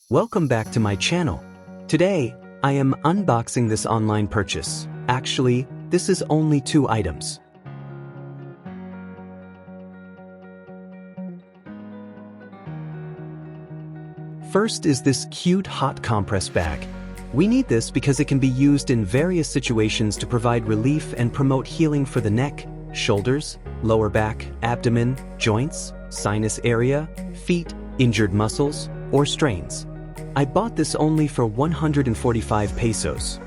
Welcome back to my channel. Today, I am unboxing this online purchase. Actually, this is only 2 items. First is this cute hot compress bag. We need this because it can be used in various situations to provide relief and promote healing for the neck, shoulders, lower back, abdomen, joints, sinus area, feet, injured muscles, or strains. I bought this only for 145 pesos.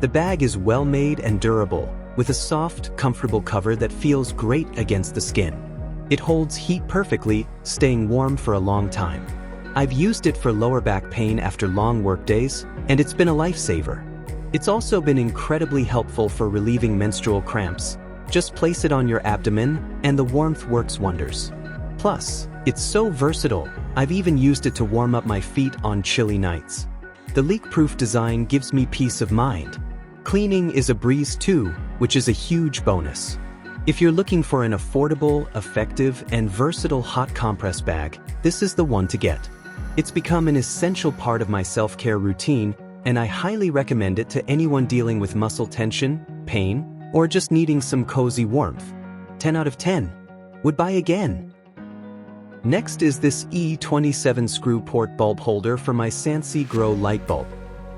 The bag is well made and durable, with a soft, comfortable cover that feels great against the skin. It holds heat perfectly, staying warm for a long time. I've used it for lower back pain after long work days, and it's been a lifesaver. It's also been incredibly helpful for relieving menstrual cramps. Just place it on your abdomen, and the warmth works wonders. Plus, it's so versatile, I've even used it to warm up my feet on chilly nights. The leak-proof design gives me peace of mind. Cleaning is a breeze too, which is a huge bonus. If you're looking for an affordable, effective, and versatile hot compress bag, this is the one to get. It's become an essential part of my self-care routine, and I highly recommend it to anyone dealing with muscle tension, pain, or just needing some cozy warmth. 10 out of 10. Would buy again. Next is this E27 screw port bulb holder for my SANSI Grow Light bulb.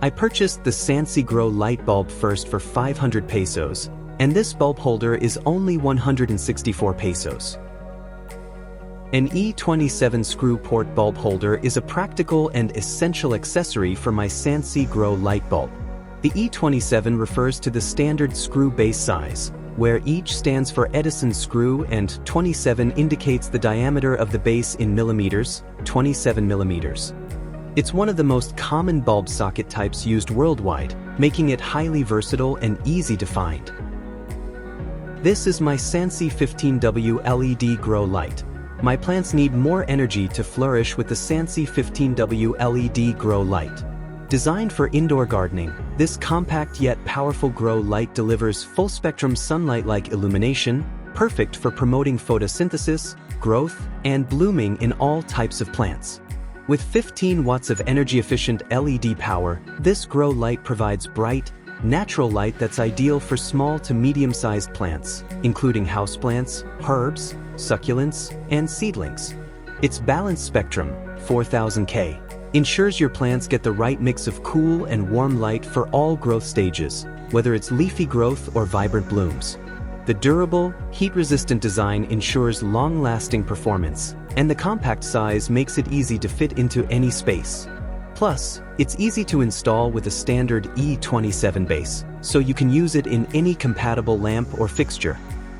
I purchased the SANSI Grow Light bulb first for 500 pesos, and this bulb holder is only 164 pesos. An E27 screw port bulb holder is a practical and essential accessory for my SANSI Grow Light bulb. The E27 refers to the standard screw base size, where each stands for Edison screw and 27 indicates the diameter of the base in millimeters, 27 millimeters. It's one of the most common bulb socket types used worldwide, making it highly versatile and easy to find. This is my SANSI 15W LED Grow Light. My plants need more energy to flourish with the SANSI 15W LED Grow Light. Designed for indoor gardening, this compact yet powerful grow light delivers full-spectrum sunlight-like illumination, perfect for promoting photosynthesis, growth, and blooming in all types of plants. With 15 watts of energy-efficient LED power, this grow light provides bright, natural light that's ideal for small to medium-sized plants, including houseplants, herbs, succulents, and seedlings. Its balanced spectrum, 4000 K, ensures your plants get the right mix of cool and warm light for all growth stages, whether it's leafy growth or vibrant blooms. The durable, heat-resistant design ensures long-lasting performance, and the compact size makes it easy to fit into any space. Plus, it's easy to install with a standard E27 base, so you can use it in any compatible lamp or fixture.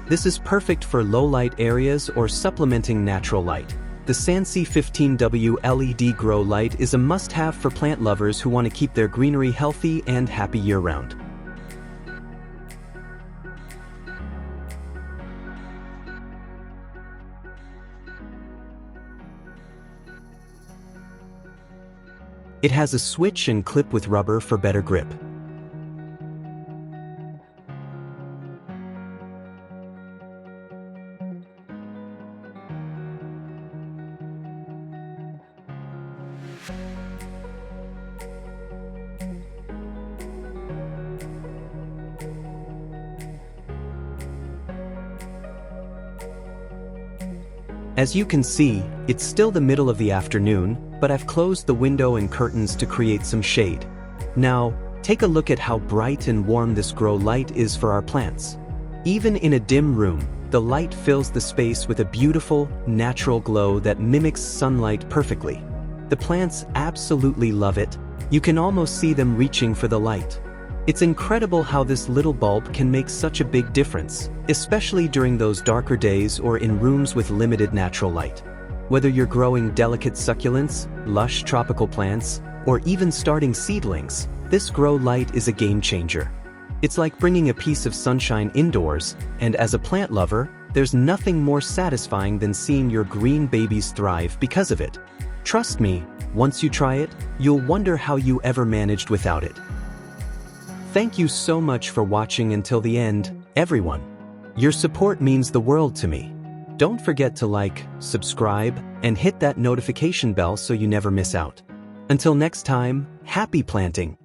This is perfect for low-light areas or supplementing natural light. The SANSI 15W LED Grow Light is a must-have for plant lovers who want to keep their greenery healthy and happy year-round. It has a switch and clip with rubber for better grip. As you can see, it's still the middle of the afternoon, but I've closed the window and curtains to create some shade. Now, take a look at how bright and warm this grow light is for our plants. Even in a dim room, the light fills the space with a beautiful, natural glow that mimics sunlight perfectly. The plants absolutely love it. You can almost see them reaching for the light. It's incredible how this little bulb can make such a big difference, especially during those darker days or in rooms with limited natural light. Whether you're growing delicate succulents, lush tropical plants, or even starting seedlings, this grow light is a game changer. It's like bringing a piece of sunshine indoors, and as a plant lover, there's nothing more satisfying than seeing your green babies thrive because of it. Trust me, once you try it, you'll wonder how you ever managed without it. Thank you so much for watching until the end, everyone. Your support means the world to me. Don't forget to like, subscribe, and hit that notification bell so you never miss out. Until next time, happy planting!